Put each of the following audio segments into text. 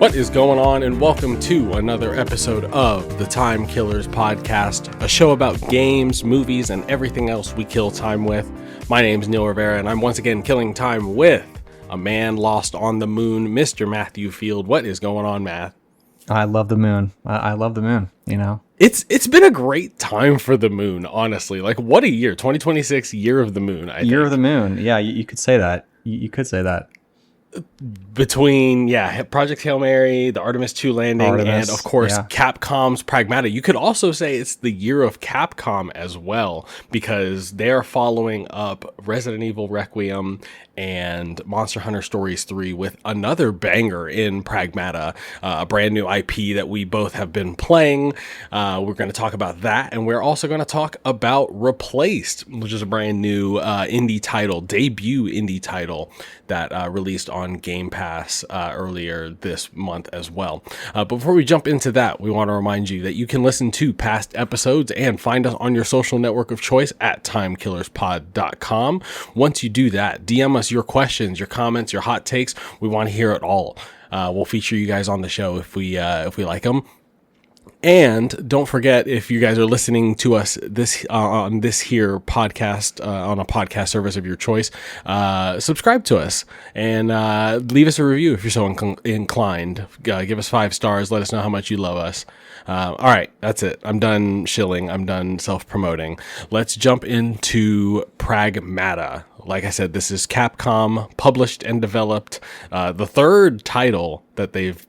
What is going on, and welcome to another episode of the Time Killers Podcast, a show about games, movies, and everything else we kill time with. My name's Neil Rivera, and I'm once again killing time with a man lost on the moon, Mr. Matthew Field. What is going on, Matt? I love the moon. I love the moon, you know. It's been a great time for the moon, honestly. Like, what a year. 2026, year of the moon, I think. Year of the moon. Yeah, you could say that. You could say that. Between Project Hail Mary, the Artemis 2 landing, and of course Capcom's Pragmata. You could also say it's the year of Capcom as well, because they're following up Resident Evil Requiem and Monster Hunter Stories 3 with another banger in Pragmata, a brand new IP that we both have been playing. We're going to talk about that, and we're also going to talk about Replaced, which is a brand new indie title, debut indie title that released on Game Pass earlier this month as well. But before we jump into that, we want to remind you that you can listen to past episodes and find us on your social network of choice at timekillerspod.com. Once you do that, DM us your questions, your comments, your hot takes. We want to hear it all. We'll feature you guys on the show if we like them. And don't forget, if you guys are listening to us on this here podcast, on a podcast service of your choice, subscribe to us and leave us a review if you're so inclined. Give us 5 stars. Let us know how much you love us. All right, that's it. I'm done shilling. I'm done self-promoting. Let's jump into Pragmata. Like I said, this is Capcom published and developed, the third title that they've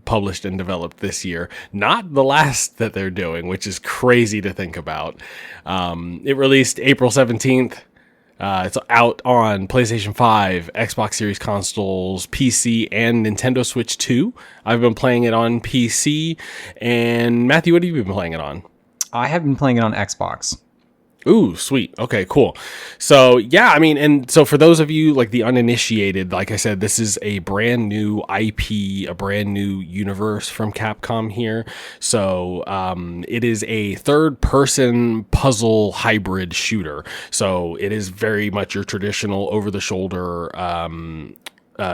published and developed this year. Not the last that they're doing, which is crazy to think about. It released April 17th. It's out on PlayStation 5, Xbox Series consoles, PC, and Nintendo Switch 2. I've been playing it on PC. And Matthew, what have you been playing it on? I have been playing it on Xbox. Ooh, sweet. Okay, cool. So, yeah, I mean, and so for those of you like the uninitiated, like I said, this is a brand new IP, a brand new universe from Capcom here. So, it is a third-person puzzle hybrid shooter. So, it is very much your traditional over-the-shoulder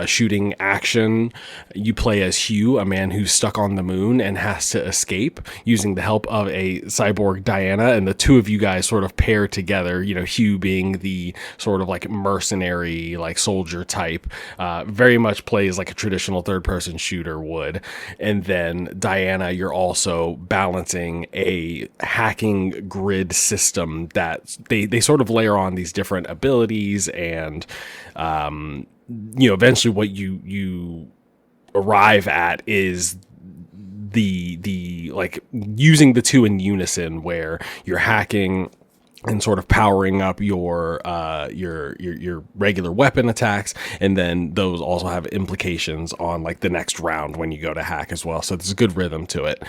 shooting action. You play as Hugh, a man who's stuck on the moon and has to escape using the help of a cyborg Diana, and the two of you guys sort of pair together, you know, Hugh being the sort of like mercenary, like soldier type, very much plays like a traditional third-person shooter would. And then Diana, you're also balancing a hacking grid system that they sort of layer on these different abilities, and you know, eventually what you arrive at is the like using the two in unison, where you're hacking and sort of powering up your regular weapon attacks, and then those also have implications on like the next round when you go to hack as well. So there's a good rhythm to it.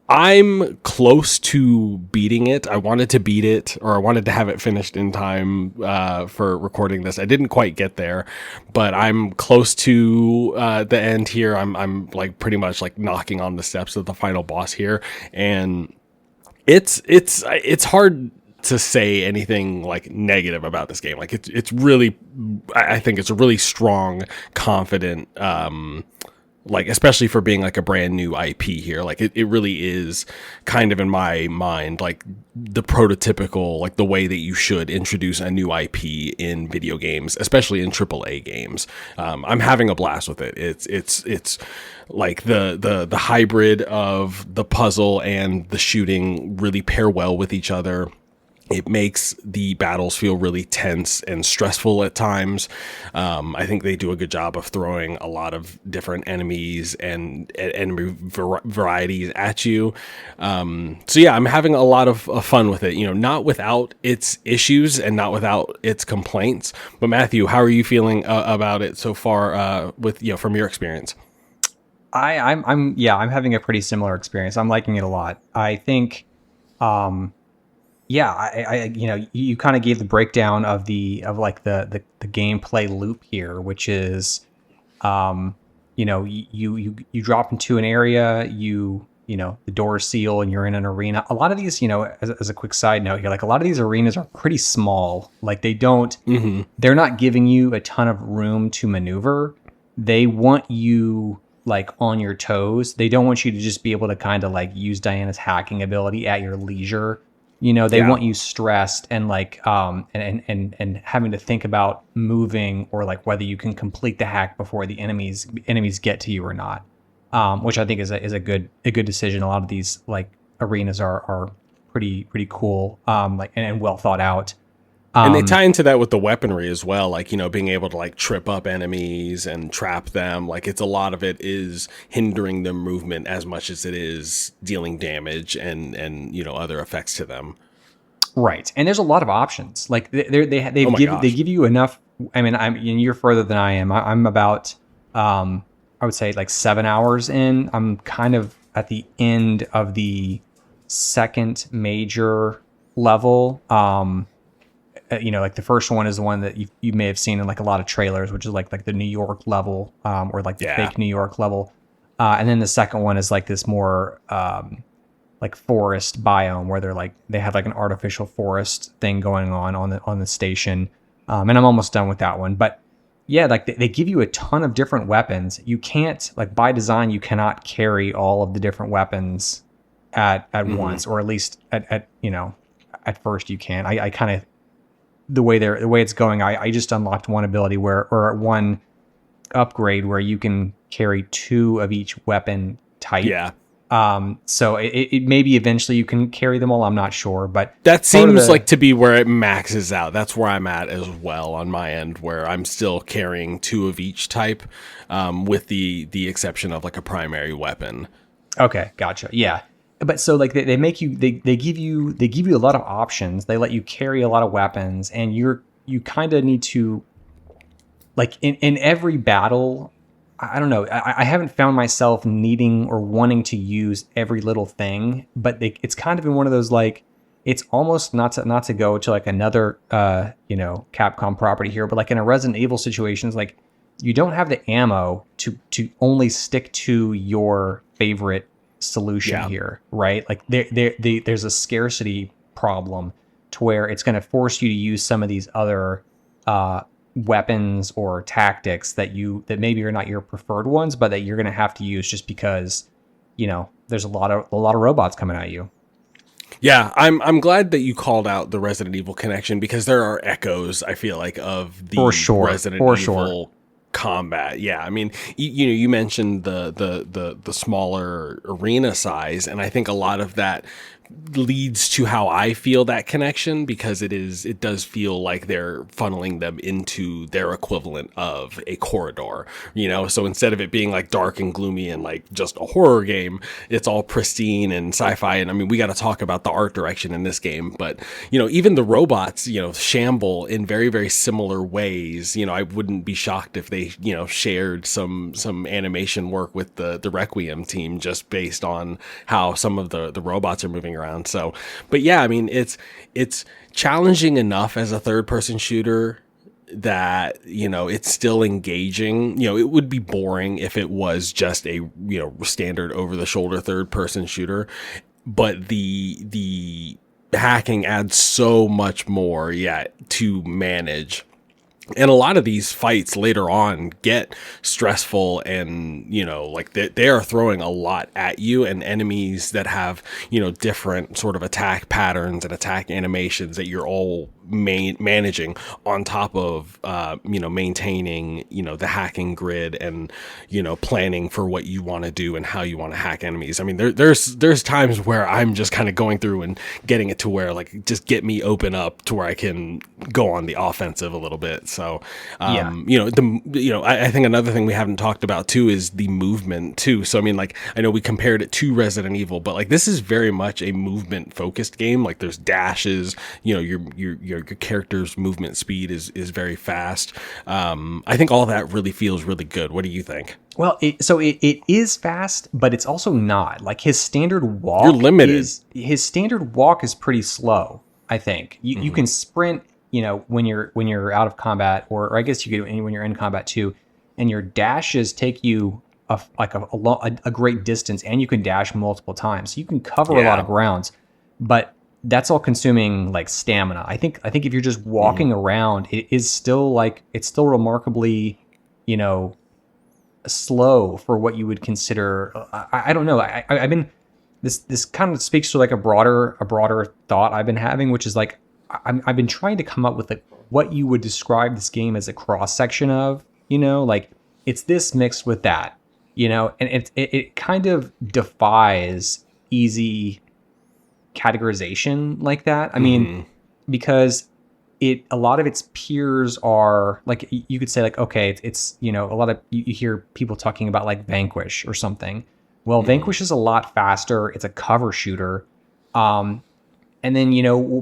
I'm close to beating it. I wanted to beat it, or I wanted to have it finished in time for recording this. I didn't quite get there, but I'm close to the end here. I'm like pretty much like knocking on the steps of the final boss here, and it's hard to say anything like negative about this game. Like it's really, I think it's a really strong, confident, like, especially for being like a brand new IP here. Like it really is kind of, in my mind, like the prototypical, like the way that you should introduce a new IP in video games, especially in AAA games. I'm having a blast with it. It's like the hybrid of the puzzle and the shooting really pair well with each other. It makes the battles feel really tense and stressful at times. I think they do a good job of throwing a lot of different enemies and varieties at you. So yeah, I'm having a lot of fun with it. You know, not without its issues and not without its complaints. But Matthew, how are you feeling about it so far? With, you know, from your experience? I'm having a pretty similar experience. I'm liking it a lot. I think. I you know, you kind of gave the breakdown of the gameplay loop here, which is, you know, you drop into an area, you know, the doors seal and you're in an arena. A lot of these, you know, as a quick side note here, like a lot of these arenas are pretty small. Like they're not giving you a ton of room to maneuver. They want you like on your toes. They don't want you to just be able to kind of like use Diana's hacking ability at your leisure. They Yeah. want you stressed and like and having to think about moving, or like whether you can complete the hack before the enemies get to you or not. Which I think is a good decision. A lot of these like arenas are pretty cool, like and well thought out. And they tie into that with the weaponry as well, like, being able to like trip up enemies and trap them. Like, it's a lot of it is hindering their movement as much as it is dealing damage and other effects to them. Right, and there's a lot of options. Like they Oh my gosh. give you enough. I mean, you're further than I am. I'm about I would say like 7 hours in. I'm kind of at the end of the second major level. Like the first one is the one that you may have seen in like a lot of trailers, which is like the New York level, or like the fake New York level. And then the second one is like this more like forest biome where they have like an artificial forest thing going on the station. And I'm almost done with that one. But yeah, like they give you a ton of different weapons. You can't, like, by design, you cannot carry all of the different weapons at once, or at least at first you can. I kind of, the way it's going, I just unlocked one ability or one upgrade where you can carry 2 of each weapon type. Yeah. So it maybe eventually you can carry them all. I'm not sure, but that seems like to be where it maxes out. That's where I'm at as well on my end, where I'm still carrying 2 of each type, with the exception of like a primary weapon. Okay, gotcha. Yeah. But so like they make you, they give you a lot of options. They let you carry a lot of weapons, and you kind of need to, like, in every battle, I don't know. I haven't found myself needing or wanting to use every little thing, but it's kind of in one of those, like, it's almost not to go to like another Capcom property here, but like in a Resident Evil situations, like you don't have the ammo to only stick to your favorite solution here, right? Like there's a scarcity problem to where it's going to force you to use some of these other weapons or tactics that maybe are not your preferred ones, but that you're going to have to use just because there's a lot of robots coming at you. Yeah, I'm glad that you called out the Resident Evil connection, because there are echoes, I feel like, of the Resident Evil combat. Yeah, I mean, you mentioned the smaller arena size, and I think a lot of that leads to how I feel that connection, because it does feel like they're funneling them into their equivalent of a corridor, so instead of it being like dark and gloomy and like just a horror game, it's all pristine and sci-fi. And I mean, we got to talk about the art direction in this game, but even the robots shamble in very, very similar ways. I wouldn't be shocked if they shared some animation work with the Requiem team, just based on how some of the robots are moving around. So, but yeah, I mean, it's challenging enough as a third person shooter that, it's still engaging. It would be boring if it was just a, standard over the shoulder third person shooter, but the hacking adds so much more to manage. And a lot of these fights later on get stressful, and, like they are throwing a lot at you, and enemies that have, different sort of attack patterns and attack animations that you're all managing on top of, maintaining, the hacking grid and, planning for what you want to do and how you want to hack enemies. I mean, there's times where I'm just kind of going through and getting it to where, like, just get me open up to where I can go on the offensive a little bit. So, I think another thing we haven't talked about too is the movement too. So, I mean, like, I know we compared it to Resident Evil, but like, this is very much a movement focused game. Like, there's dashes, your character's movement speed is very fast. I think all that really feels really good. What do you think? Well, it is fast, but it's also not. Like, his standard walk, you're limited. His standard walk is pretty slow. I think you can sprint, when you're out of combat, or I guess you could when you're in combat too, and your dashes take you a great distance, and you can dash multiple times, so you can cover a lot of grounds, but that's all consuming like stamina. I think if you're just walking around, it's still remarkably, slow for what you would consider. I don't know. I've been this kind of speaks to like a broader thought I've been having, which is like I've been trying to come up with like what you would describe this game as a cross section of. Like it's this mixed with that. And it kind of defies easy categorization like that. I mean, because a lot of its peers are like, you could say like, okay, it's a lot of, you hear people talking about like Vanquish or something. Well, Vanquish is a lot faster. It's a cover shooter. And then,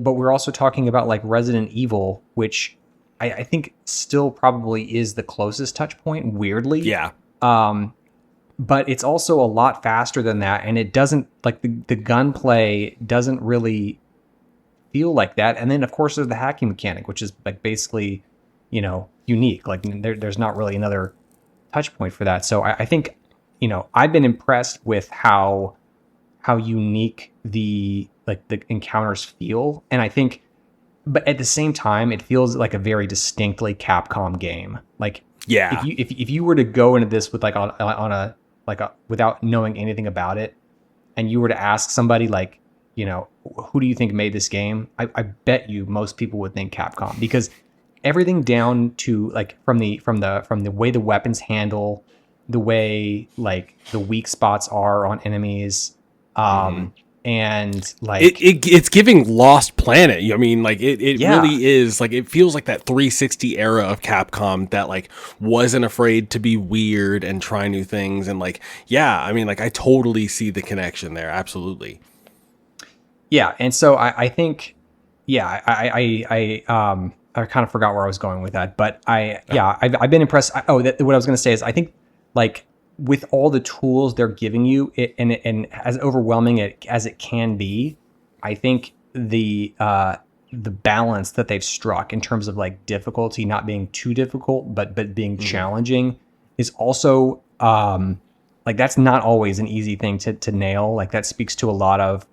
but we're also talking about like Resident Evil, which I think still probably is the closest touch point, weirdly. Yeah. But it's also a lot faster than that. And it doesn't like the gunplay doesn't really feel like that. And then of course there's the hacking mechanic, which is like basically, unique. Like there's not really another touch point for that. So I think, I've been impressed with how unique the encounters feel. And I think, but at the same time, it feels like a very distinctly Capcom game. Like, yeah, if you were to go into this with like on a without knowing anything about it, and you were to ask somebody like, who do you think made this game? I bet you most people would think Capcom, because everything down to like from the way the weapons handle, the way like the weak spots are on enemies, and like it's giving Lost Planet. I mean, like it Yeah. really is like, it feels like that 360 era of Capcom that like wasn't afraid to be weird and try new things. And like, yeah, I mean, like I totally see the connection there. Absolutely. Yeah, and so I think, yeah, I kind of forgot where I was going with that, but I've been impressed. What I was going to say is I think like with all the tools they're giving you, and as overwhelming as it can be, I think the balance that they've struck in terms of like difficulty not being too difficult, but being challenging is also like that's not always an easy thing to nail. Like that speaks to a lot of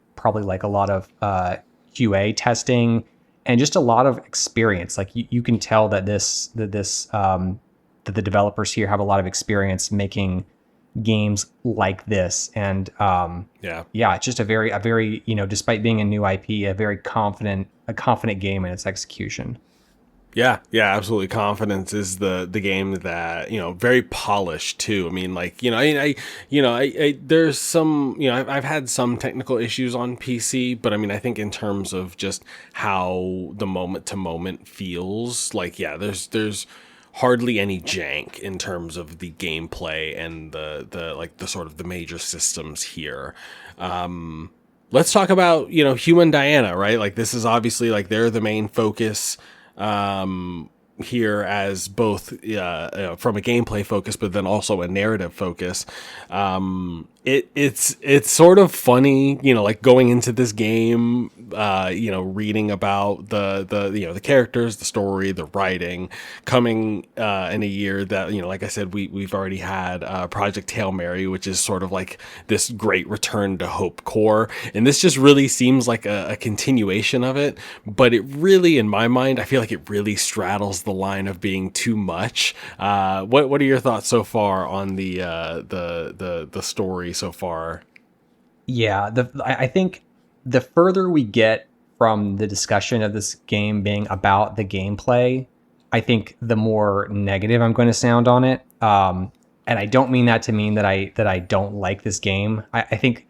QA testing and just a lot of experience. Like you can tell that that the developers here have a lot of experience making games like this. And it's just a very, despite being a new IP, a very confident game in its execution. Yeah, absolutely. Confidence is the game that, very polished too. I mean, like, I there's some, I've had some technical issues on PC, but I mean, I think in terms of just how the moment to moment feels like, yeah, there's hardly any jank in terms of the gameplay and the sort of the major systems here. Let's talk about, Human Diana, right? Like this is obviously like they're the main focus here as both from a gameplay focus, but then also a narrative focus. It's sort of funny, like going into this game, reading about the characters, the story, the writing, coming in a year that, like I said, we've already had Project Hail Mary, which is sort of like this great return to hope core, and this just really seems like a continuation of it. But it really, in my mind, I feel like it really straddles the line of being too much. What are your thoughts so far on the story so far? Yeah, I think the further we get from the discussion of this game being about the gameplay, I think the more negative I'm going to sound on it. And I don't mean that to mean that I don't like this game. I think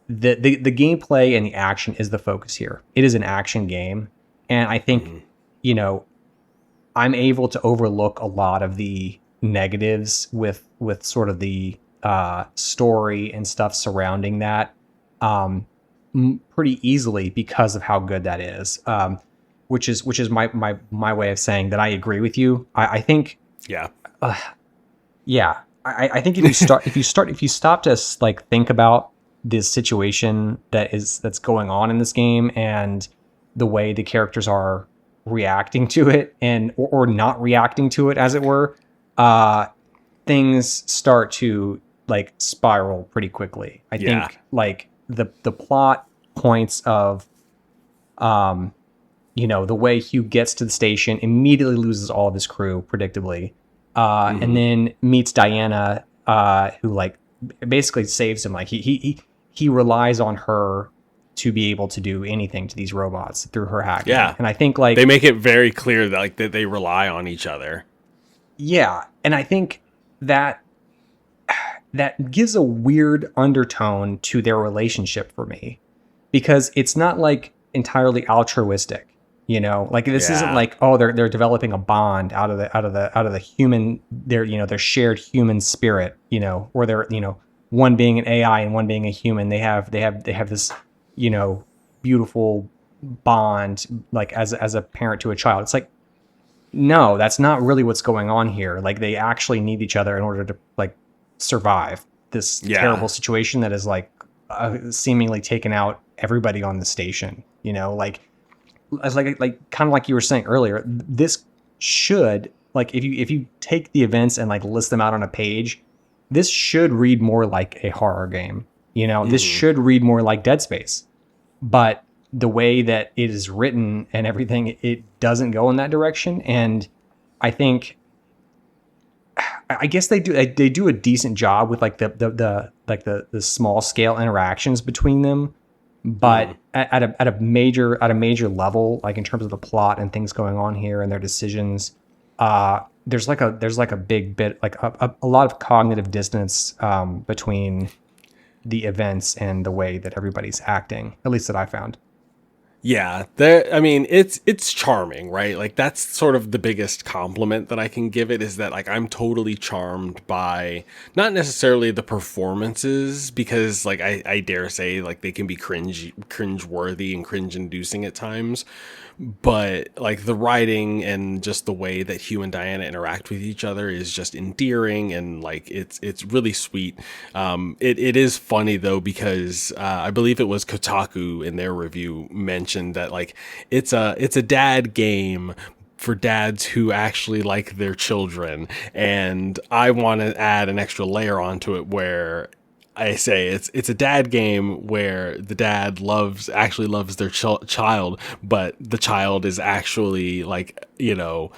the gameplay and the action is the focus here. It is an action game, and I think I'm able to overlook a lot of the negatives with sort of the story and stuff surrounding that pretty easily because of how good that is. Which is my way of saying that I agree with you. I think I think if you stop to like think about this situation that's going on in this game and the way the characters are reacting to it and or not reacting to it, as it were, things start to like spiral pretty quickly. I think like the plot points of the way Hugh gets to the station, immediately loses all of his crew, predictably. and then meets Diana, who like basically saves him. Like he relies on her to be able to do anything to these robots through her hacking. Yeah. And I think like they make it very clear that like that they rely on each other. Yeah, and I think that gives a weird undertone to their relationship for me, because it's not like entirely altruistic, you know. Like this isn't like, oh, they're developing a bond out of the human, their shared human spirit, you know, or they're, you know, one being an AI and one being a human. They have this, you know, beautiful bond, like as a parent to a child. It's like, no, that's not really what's going on here. Like they actually need each other in order to like survive this terrible situation that is like seemingly taken out everybody on the station. You know, like as like kind of like you were saying earlier, this should, like, if you take the events and like list them out on a page, this should read more like a horror game. You know, this should read more like Dead Space, but the way that it is written and everything, it doesn't go in that direction. And I think, I guess they do a decent job with like the small scale interactions between them, but at a major level, like in terms of the plot and things going on here and their decisions, there's like a big bit, like a lot of cognitive dissonance between the events and the way that everybody's acting, at least that I found. Yeah, I mean, it's charming, right? Like that's sort of the biggest compliment that I can give it, is that like I'm totally charmed by not necessarily the performances, because like I dare say like they can be cringe worthy and cringe inducing at times, but like the writing and just the way that Hugh and Diana interact with each other is just endearing, and like it's really sweet. It is funny though, because I believe it was Kotaku in their review mentioned that like it's a dad game for dads who actually like their children, and I want to add an extra layer onto it where I say it's a dad game where the dad actually loves their child, but the child is actually like, you know,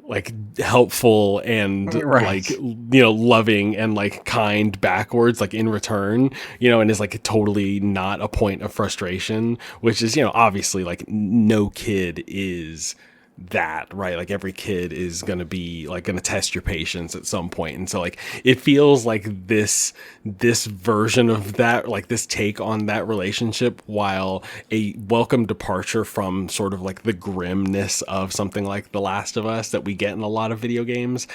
like helpful and like, you know, loving and like kind backwards, like in return, you know, and is like totally not a point of frustration, which is, you know, obviously like no kid is that, right? Like every kid is going to be like going to test your patience at some point. And so like it feels like this version of that, like this take on that relationship, while a welcome departure from sort of like the grimness of something like The Last of Us that we get in a lot of video games,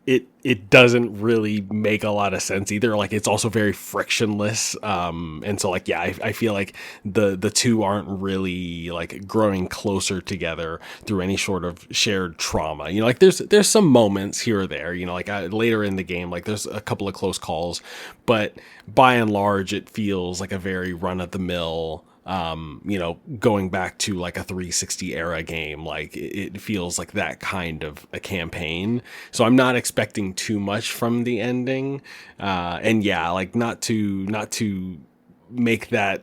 it doesn't really make a lot of sense either. Like it's also very frictionless, and so like, yeah, I feel like the two aren't really like growing closer together through any sort of shared trauma. You know, like there's some moments here or there, you know, like later in the game, like there's a couple of close calls, but by and large it feels like a very run-of-the-mill, you know, going back to like a 360 era game. Like it feels like that kind of a campaign. So I'm not expecting too much from the ending. And yeah, like not to make that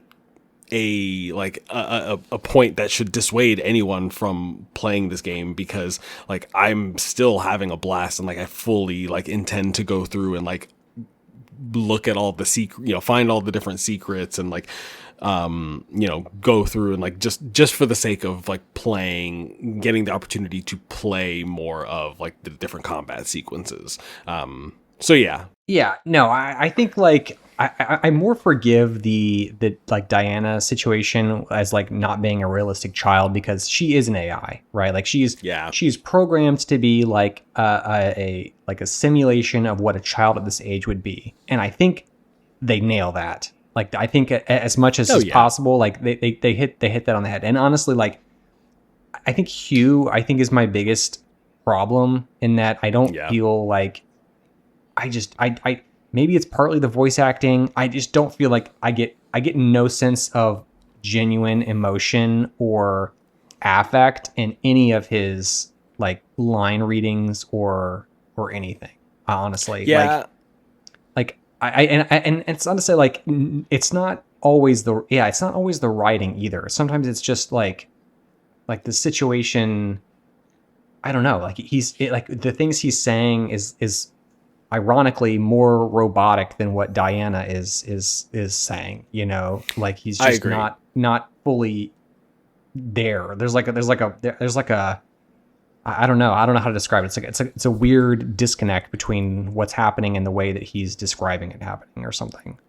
a point that should dissuade anyone from playing this game, because like I'm still having a blast, and like I fully like intend to go through and like look at all the you know, find all the different secrets, and like you know, go through and like just for the sake of like playing, getting the opportunity to play more of like the different combat sequences. So yeah, no, I think like I more forgive the like Diana situation as like not being a realistic child, because she is an AI, right? Like she's programmed to be like a simulation of what a child at this age would be, and I think they nail that. Like I think as much as is possible, like they hit that on the head. And honestly, like I think Hugh, is my biggest problem, in that I don't feel like I maybe it's partly the voice acting. I just don't feel like I get no sense of genuine emotion or affect in any of his like line readings or anything. Honestly, like and it's not to say like it's not always the writing either. Sometimes it's just like the situation I don't know, like like the things he's saying is ironically more robotic than what Diana is saying, you know, like he's I just agree. not fully there. There's like a I don't know. I don't know how to describe it. It's a weird disconnect between what's happening and the way that he's describing it happening or something.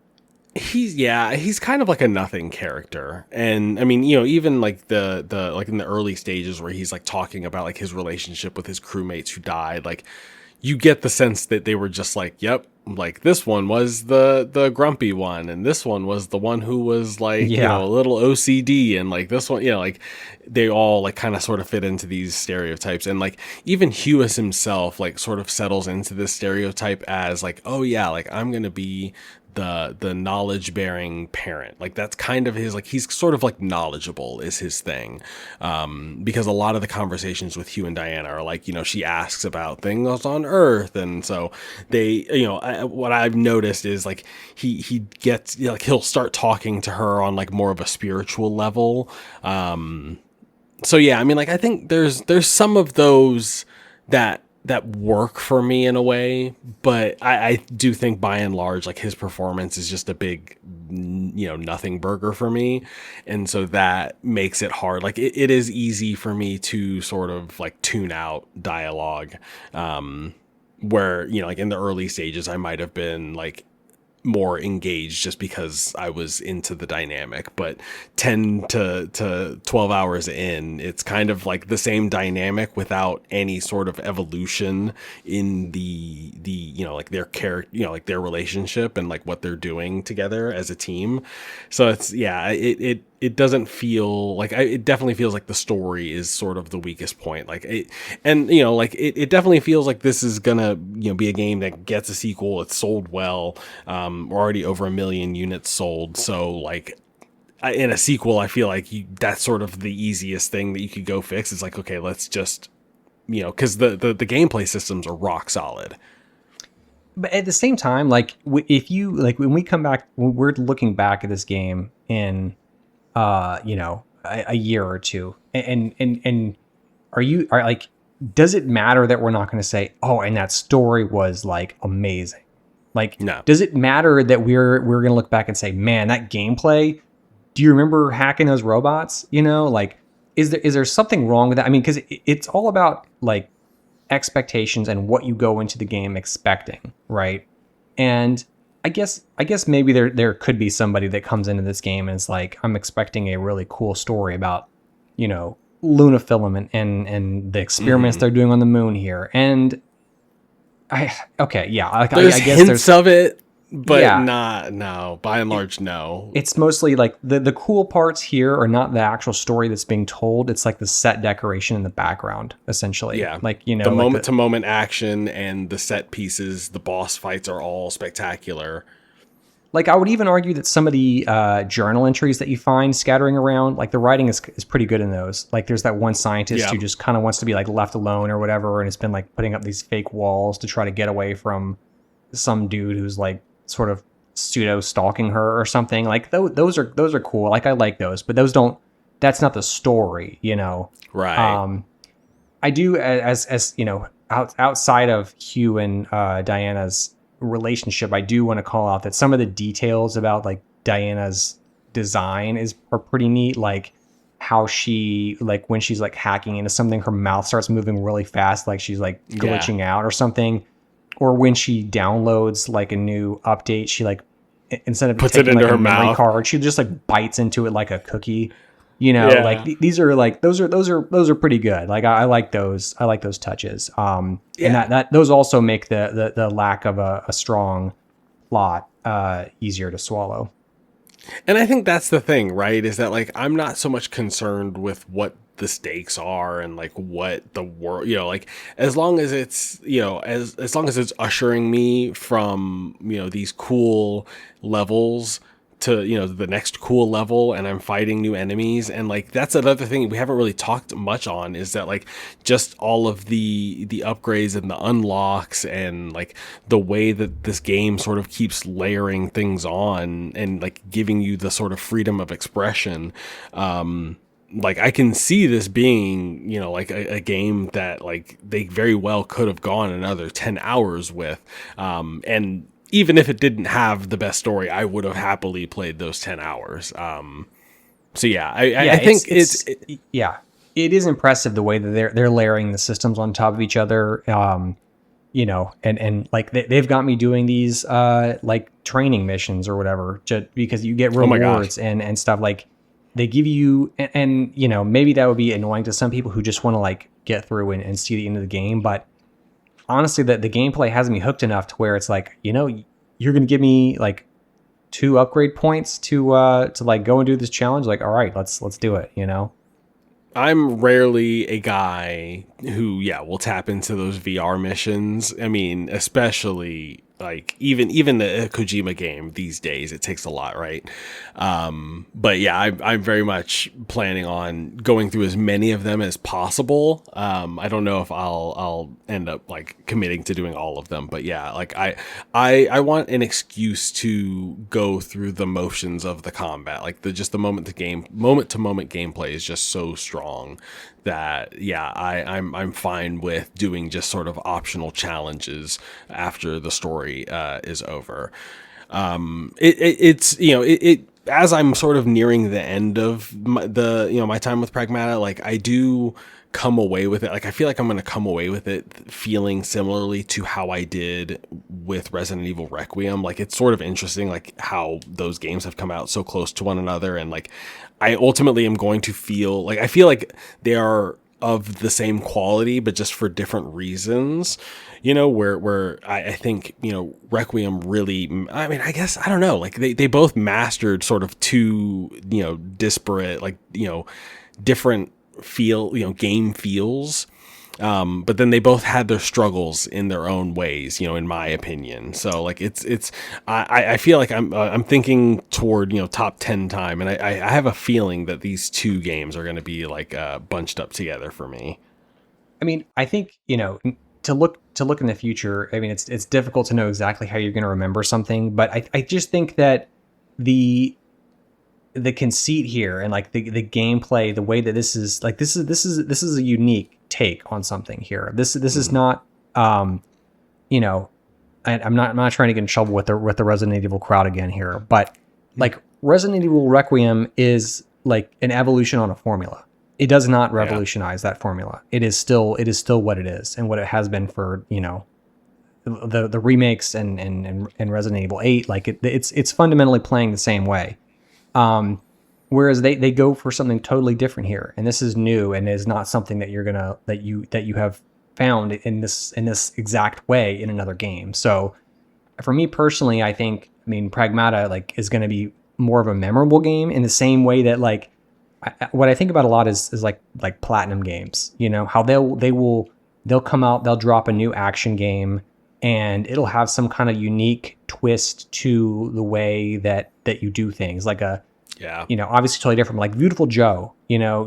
He's kind of like a nothing character. And I mean, even like the like in the early stages where he's like talking about like his relationship with his crewmates who died, like you get the sense that they were just like, yep, like this one was the grumpy one, and this one was the one who was like, Yeah. a little OCD, and like this one, like they all like kind of sort of fit into these stereotypes. And like even Hewis himself like sort of settles into this stereotype as like, oh yeah, like I'm gonna be the knowledge bearing parent. Like that's kind of his, like he's sort of like knowledgeable is his thing. Because a lot of the conversations with Hugh and Diana are like, she asks about things on Earth, and so they, what I've noticed is like he gets, like he'll start talking to her on like more of a spiritual level. So yeah, I mean, like I think there's some of those that work for me in a way, but I do think by and large, like his performance is just a big, nothing burger for me. And so that makes it hard. Like it is easy for me to sort of like tune out dialogue, where, like in the early stages, I might have been like more engaged just because I was into the dynamic. But 10 to 12 hours in, it's kind of like the same dynamic without any sort of evolution in the like their character, like their relationship and like what they're doing together as a team. So it's, yeah, it doesn't feel like, it definitely feels like the story is sort of the weakest point. Like it, and like it definitely feels like this is gonna be a game that gets a sequel. It's sold well. We're already over 1 million units sold. So like in a sequel, I feel like that's sort of the easiest thing that you could go fix. It's like, okay, let's just because the gameplay systems are rock solid. But at the same time, like if you like when we come back, when we're looking back at this game in a year or two, and are like, does it matter that we're not going to say, oh, and that story was like amazing? Like, No. does it matter that we're going to look back and say, man, that gameplay, do you remember hacking those robots? Like, is there something wrong with that? I mean, because it's all about like expectations and what you go into the game expecting, right? And I guess maybe there could be somebody that comes into this game and is like, I'm expecting a really cool story about, Luna filament and the experiments they're doing on the moon here. And There's I guess hints there's of it, but yeah. not, no, by and large, no. It's mostly like the cool parts here are not the actual story that's being told. It's like the set decoration in the background, essentially. Yeah. Like, The like moment to moment action and the set pieces, the boss fights are all spectacular. like I would even argue that some of the journal entries that you find scattering around, like the writing is pretty good in those. Like there's that one scientist Yeah. who just kind of wants to be like left alone or whatever, and has been like putting up these fake walls to try to get away from some dude who's like sort of pseudo stalking her or something. Like those are cool. Like I like those, but those don't. That's not the story, Right. I do as outside of Hugh and Diana's relationship, I do want to call out that some of the details about like Diana's design are pretty neat. Like how she, like when she's like hacking into something, her mouth starts moving really fast, like she's like glitching out or something. Or when she downloads like a new update, she like instead of Puts it taking into like a her memory mouth. card, she just like bites into it like a cookie. Like Yeah. these are like those are pretty good. Like I like those. I like those touches. And Yeah. that those also make the lack of a strong plot easier to swallow. And I think that's the thing, right? Is that like I'm not so much concerned with what the stakes are and like what the world, like as long as it's, as long as it's ushering me from, these cool levels to, the next cool level, and I'm fighting new enemies. And like that's another thing we haven't really talked much on, is that like just all of the upgrades and the unlocks and like the way that this game sort of keeps layering things on and like giving you the sort of freedom of expression. like I can see this being, like a game that like they very well could have gone another 10 hours with. And even if it didn't have the best story, I would have happily played those 10 hours. So yeah, Yeah, I think it's yeah, it is impressive the way that they're layering the systems on top of each other. And like they've got me doing these like training missions or whatever, just because you get oh my gosh. rewards and stuff. Like they give you, and maybe that would be annoying to some people who just want to like get through and see the end of the game. But honestly, the gameplay has me hooked enough to where it's like, you're gonna give me like 2 upgrade points to like go and do this challenge. Like, all right, let's do it. I'm rarely a guy who, will tap into those VR missions. I mean, especially like even the Kojima game these days, it takes a lot, right? But yeah, I'm very much planning on going through as many of them as possible. I don't know if I'll end up like committing to doing all of them, but yeah, like I want an excuse to go through the motions of the combat, like the moment to moment gameplay is just so strong that I'm fine with doing just sort of optional challenges after the story is over. It's as I'm sort of nearing the end of my time with Pragmata, like I do come away with it. Like I feel like I'm going to come away with it feeling similarly to how I did with Resident Evil Requiem. Like it's sort of interesting, like how those games have come out so close to one another, and like I ultimately am going to feel like they are of the same quality, but just for different reasons. Where I think, Requiem really, I mean, I guess, I don't know, like they both mastered sort of two, disparate, like, different game feels. But then they both had their struggles in their own ways, in my opinion. So like I feel like I'm thinking toward, top 10 time. And I have a feeling that these two games are going to be like, bunched up together for me. I mean, I think, to look in the future, I mean, it's difficult to know exactly how you're going to remember something, but I just think that the conceit here and like the gameplay, the way that this is a unique take on something here. This is not, I'm not trying to get in trouble with the Resident Evil crowd again here, but like Resident Evil Requiem is like an evolution on a formula. It does not revolutionize that formula. It is still what it is and what it has been for, the remakes and Resident Evil 8. Like it's fundamentally playing the same way. Whereas they go for something totally different here, and this is new and is not something that you have found in this exact way in another game. So for me personally, I mean, Pragmata like is going to be more of a memorable game in the same way that like what I think about a lot is like Platinum games, how they'll come out, they'll drop a new action game and it'll have some kind of unique twist to the way that you do things, like obviously totally different, like Beautiful Joe,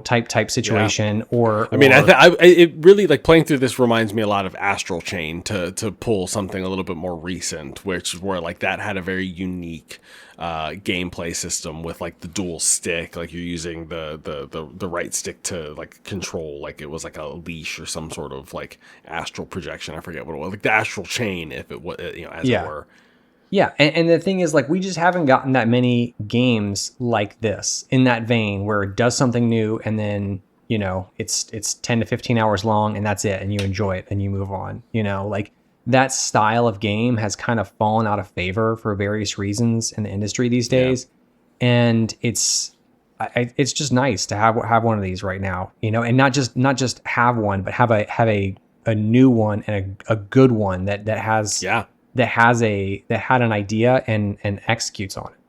type situation. Yeah. Or I mean, it really, like, playing through this reminds me a lot of Astral Chain to pull something a little bit more recent, where like that had a very unique gameplay system with like the dual stick, like you're using the right stick to like control, like it was like a leash or some sort of like astral projection. I forget what it was, like the Astral Chain, if it was, as it were. Yeah, and the thing is, like, we just haven't gotten that many games like this in that vein where it does something new and then, it's 10 to 15 hours long and that's it, and you enjoy it and you move on. Like that style of game has kind of fallen out of favor for various reasons in the industry these days, and it's just nice to have one of these right now, and not just have one, but have a new one and a good one that has that had an idea and executes on it,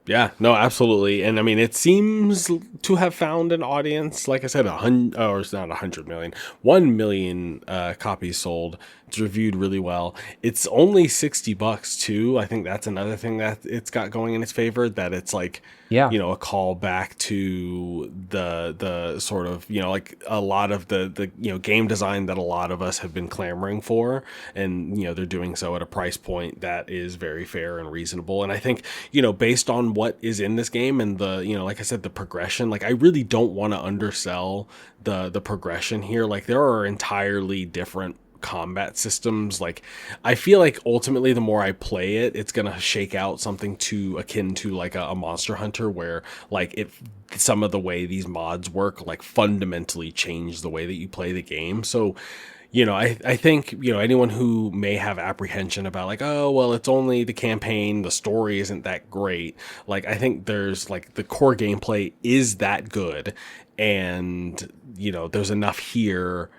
Yeah, no, absolutely. And I mean, it seems to have found an audience, like I said, 100, or it's not 100 million, 1 million copies sold It's reviewed really well. It's only $60 too. I think that's another thing that it's got going in its favor, that it's like, Yeah. a call back to the sort of, like a lot of the game design that a lot of us have been clamoring for. And, they're doing so at a price point that is very fair and reasonable. And I think, based on what is in this game and the, like I said, the progression, like I really don't want to undersell the progression here. Like there are entirely different combat systems. Like I feel like ultimately the more I play it, it's gonna shake out something too akin to like a Monster Hunter, where like some of the way these mods work like fundamentally change the way that you play the game. So I think anyone who may have apprehension about like, oh well, it's only the campaign, the story isn't that great, like I think there's like the core gameplay is that good, and there's enough here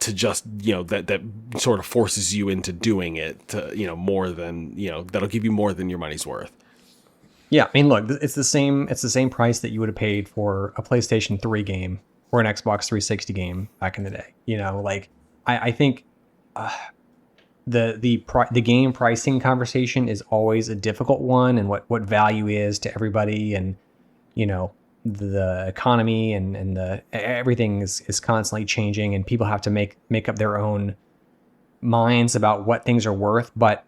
to just that sort of forces you into doing it to, more than that'll give you more than your money's worth. Yeah, I mean, look, it's the same price that you would have paid for a PlayStation 3 game or an Xbox 360 game back in the day. Like I think the game pricing conversation is always a difficult one, and what value is to everybody, and the economy and the everything is constantly changing, and people have to make up their own minds about what things are worth. But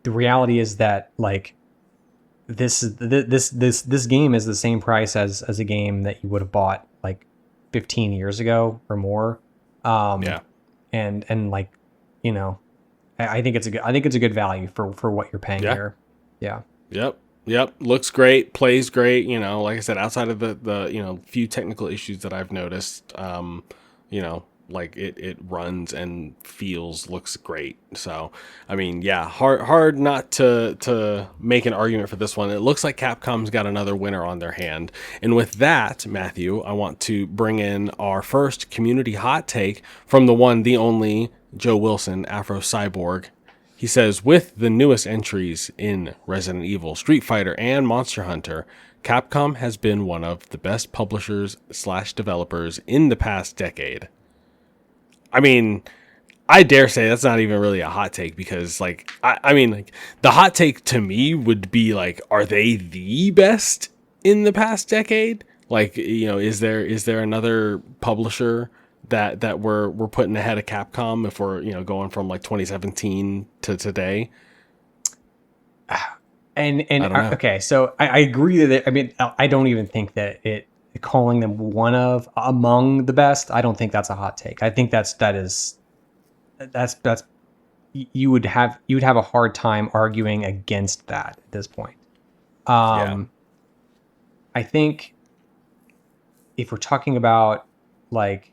the reality is that like this game is the same price as a game that you would have bought like 15 years ago or more. Yeah. And like, I think it's a good value for what you're paying here. Yeah. Yep. Looks great, plays great. Like I said, outside of the few technical issues that I've noticed, like it runs and looks great. So, I mean, yeah, hard not to make an argument for this one. It looks like Capcom's got another winner on their hand. And with that, Matthew, I want to bring in our first community hot take from the one, the only Joe Wilson, Afro Cyborg. He says, with the newest entries in Resident Evil, Street Fighter, and Monster Hunter, Capcom has been one of the best publishers / developers in the past decade. I mean, I dare say that's not even really a hot take, because like, I mean, like the hot take to me would be like, are they the best in the past decade? Like, is there another publisher that we're putting ahead of Capcom if we're going from like 2017 to today? And okay, so I agree that I mean, I don't even think that calling them one of among the best, I don't think that's a hot take. I think that's you would have a hard time arguing against that at this point. I think if we're talking about like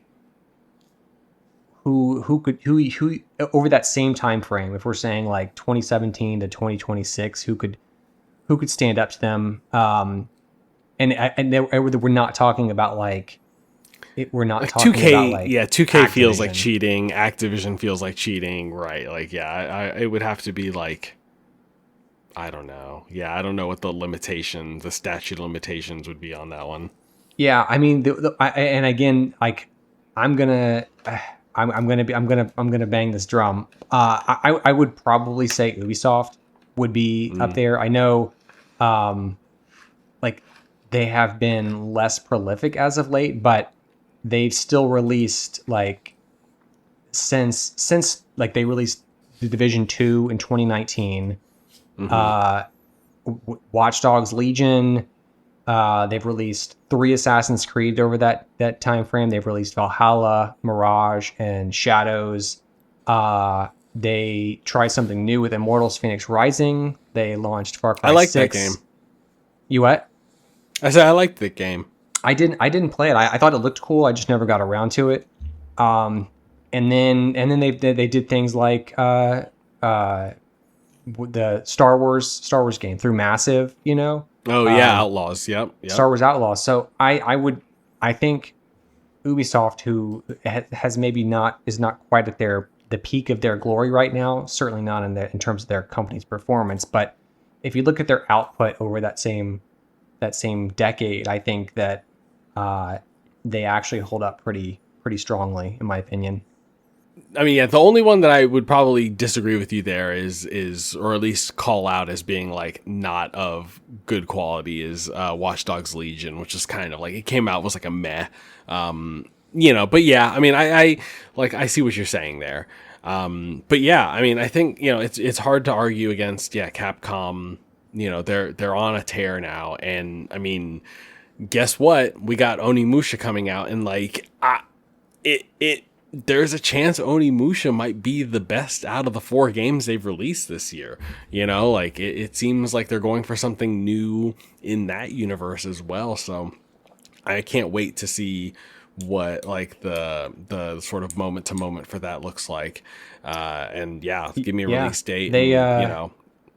who over that same time frame, if we're saying like 2017 to 2026, who could stand up to them, and we're not talking about like we're not talking 2K, about like 2K Activision. feels like cheating, Activision feels like cheating, right? Like it would have to be like, I don't know. Yeah, I don't know what the statute of limitations would be on that one. Yeah, I mean, and again, like I'm gonna bang this drum. I would probably say Ubisoft would be up there. I know, like they have been less prolific as of late, but they've still released like since like they released The Division 2 in 2019, Watch Dogs Legion. They've released 3 Assassin's Creed over that time frame. They've released Valhalla, Mirage, and Shadows. They tried something new with Immortals: Phoenix Rising. They launched Far Cry 6. I like that game. You what? I said I liked the game. I didn't play it. I thought it looked cool. I just never got around to it. And then they did things like the Star Wars game through Massive, Oh yeah, Outlaws. Yep. Star Wars Outlaws. So I think Ubisoft, who has maybe is not quite at the peak of their glory right now, certainly not in terms of their company's performance. But if you look at their output over that same decade, I think that they actually hold up pretty strongly, in my opinion. I mean, yeah, the only one that I would probably disagree with you there is, or at least call out as being like not of good quality is Watch Dogs Legion, which is kind of like it came out was like a meh, but yeah, I mean, I see what you're saying there, but yeah, I mean, I think it's hard to argue against Capcom. They're on a tear now, and I mean, guess what? We got Onimusha coming out, and like it there's a chance Onimusha might be the best out of the 4 games they've released this year. Like it seems like they're going for something new in that universe as well. So I can't wait to see what like the sort of moment to moment for that looks like. And yeah, give me a release date. They and.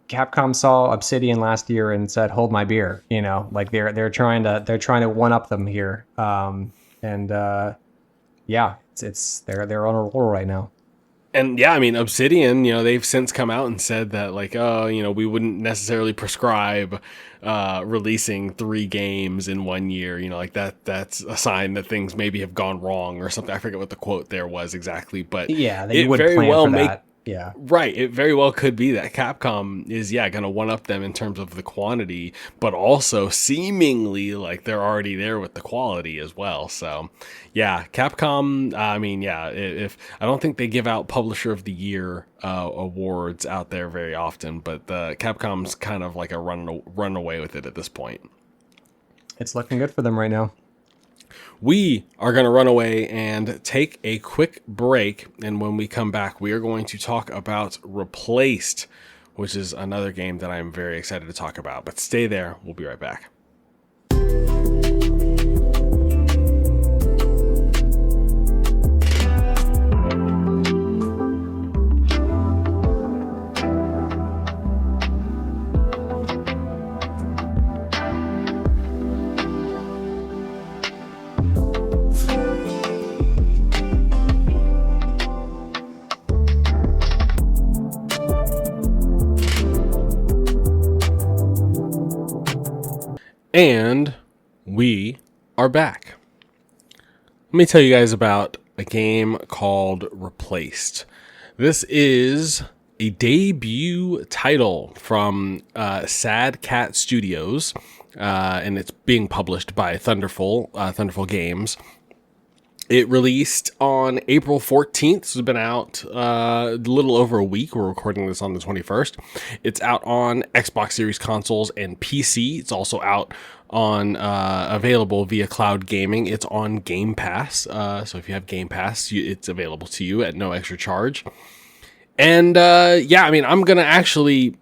Capcom saw Obsidian last year and said, "Hold my beer." Like they're trying to one up them here. Yeah, it's they're on a roll right now. And yeah, I mean, Obsidian, they've since come out and said that like, we wouldn't necessarily prescribe releasing 3 games in 1 year. Like that's a sign that things maybe have gone wrong or something. I forget what the quote there was exactly, but yeah, they would very plan well for that. Yeah. Right. It very well could be that Capcom is, going to one up them in terms of the quantity, but also seemingly like they're already there with the quality as well. So, yeah, Capcom, I mean, yeah, if I don't think they give out Publisher of the Year awards out there very often, but the Capcom's kind of like a run away with it at this point. It's looking good for them right now. We are going to run away and take a quick break. And when we come back, we are going to talk about Replaced, which is another game that I'm very excited to talk about. But stay there. We'll be right back. And we are back. Let me tell you guys about a game called Replaced. This is a debut title from Sad Cat Studios, and it's being published by Thunderful Games. It released on April 14th. So it's been out a little over a week. We're recording this on the 21st. It's out on Xbox Series consoles and PC. It's also out on available via cloud gaming. It's on Game Pass. So if you have Game Pass, it's available to you at no extra charge. And I mean, I'm going to actually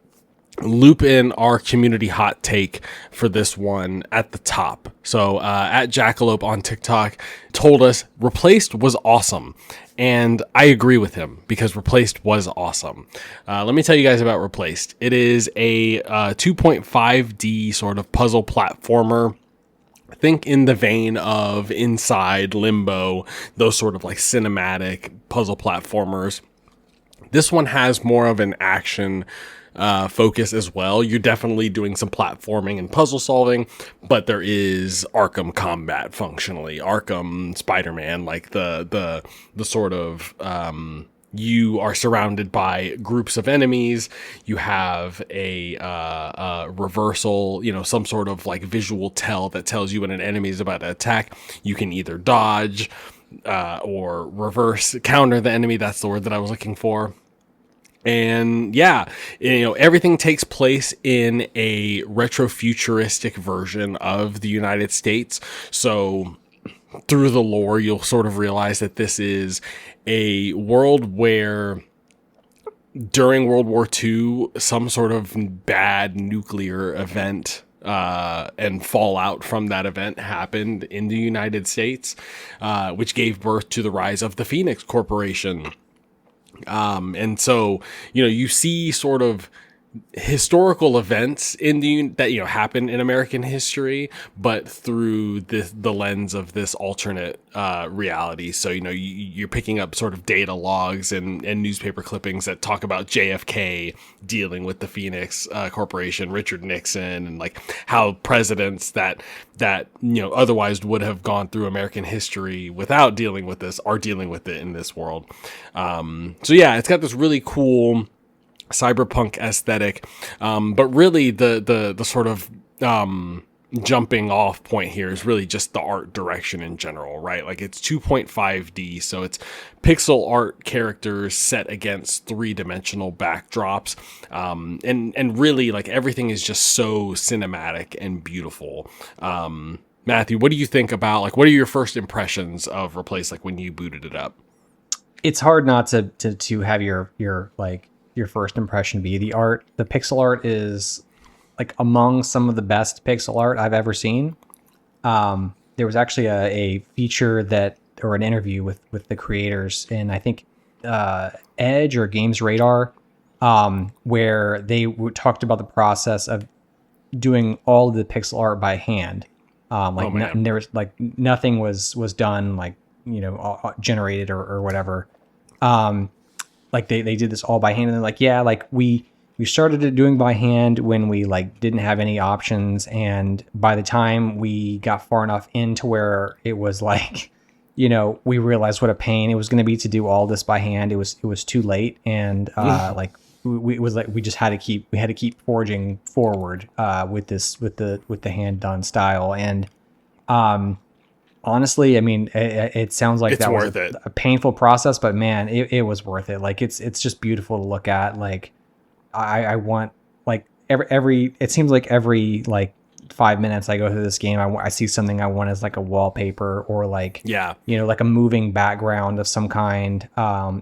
loop in our community hot take for this one at the top. So at Jackalope on TikTok told us Replaced was awesome. And I agree with him because Replaced was awesome. Let me tell you guys about Replaced. It is a 2.5D sort of puzzle platformer. Think in the vein of Inside, Limbo, those sort of like cinematic puzzle platformers. This one has more of an action focus as well. You're definitely doing some platforming and puzzle solving, but there is Arkham combat functionally. Arkham Spider-Man, like the sort of you are surrounded by groups of enemies. You have a reversal, some sort of like visual tell that tells you when an enemy is about to attack. You can either dodge or reverse counter the enemy. That's the word that I was looking for. And everything takes place in a retro-futuristic version of the United States. So through the lore, you'll sort of realize that this is a world where during World War II, some sort of bad nuclear event and fallout from that event happened in the United States, which gave birth to the rise of the Phoenix Corporation. And so, you see sort of historical events in that happen in American history, but through the lens of this alternate reality. So you're picking up sort of data logs and newspaper clippings that talk about JFK dealing with the Phoenix Corporation, Richard Nixon, and like how presidents that otherwise would have gone through American history without dealing with this are dealing with it in this world. So yeah, it's got this really cool cyberpunk aesthetic, but really the sort of jumping off point here is really just the art direction in general, right? Like it's 2.5D, so it's pixel art characters set against three-dimensional backdrops, and really like everything is just so cinematic and beautiful. Matthew, what do you think about, like, what are your first impressions of Replace, like when you booted it up? It's hard not to have your first impression be the art. The pixel art is like among some of the best pixel art I've ever seen. There was actually a feature or an interview with the creators in, I think, Edge or Games Radar, where they talked about the process of doing all of the pixel art by hand. There was like nothing was done like, generated or whatever. Like they did this all by hand, and they're like, yeah, like we started it doing by hand when we like didn't have any options, and by the time we got far enough into where it was like, we realized what a pain it was going to be to do all this by hand. It was too late, and like we just had to keep forging forward with the hand done style. And honestly, I mean, it sounds like that was a painful process, but man, it was worth it. Like it's just beautiful to look at. Like I want, like it seems like every like 5 minutes I go through this game, I see something I want as like a wallpaper or like, like a moving background of some kind.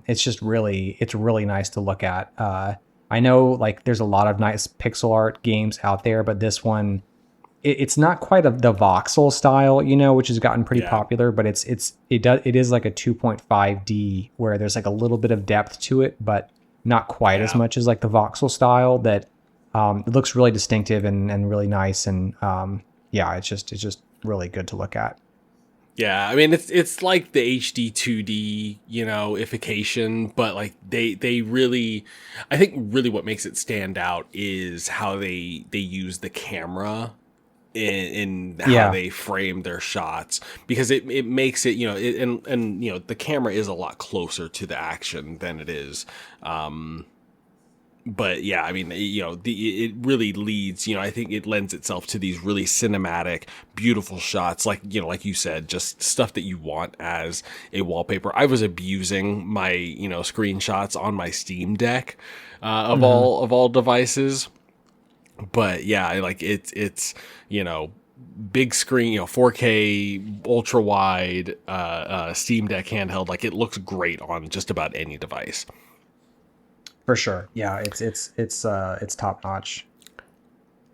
It's really nice to look at. I know like there's a lot of nice pixel art games out there, but this one, it's not quite the voxel style, which has gotten pretty popular, but it is like a 2.5D where there's like a little bit of depth to it, but not quite as much as like the voxel style. That it looks really distinctive and really nice, and it's just really good to look at. Yeah, I mean it's like the HD 2D, ification, but like they really, I think really what makes it stand out is how they use the camera in how they frame their shots, because it makes it, and the camera is a lot closer to the action than it is. But yeah, I mean, it really leads, I think it lends itself to these really cinematic, beautiful shots. Like, like you said, just stuff that you want as a wallpaper. I was abusing my, screenshots on my Steam Deck, of all devices. But yeah, like it's, big screen, 4K, ultra wide, Steam Deck handheld. Like it looks great on just about any device. For sure. Yeah, it's top notch.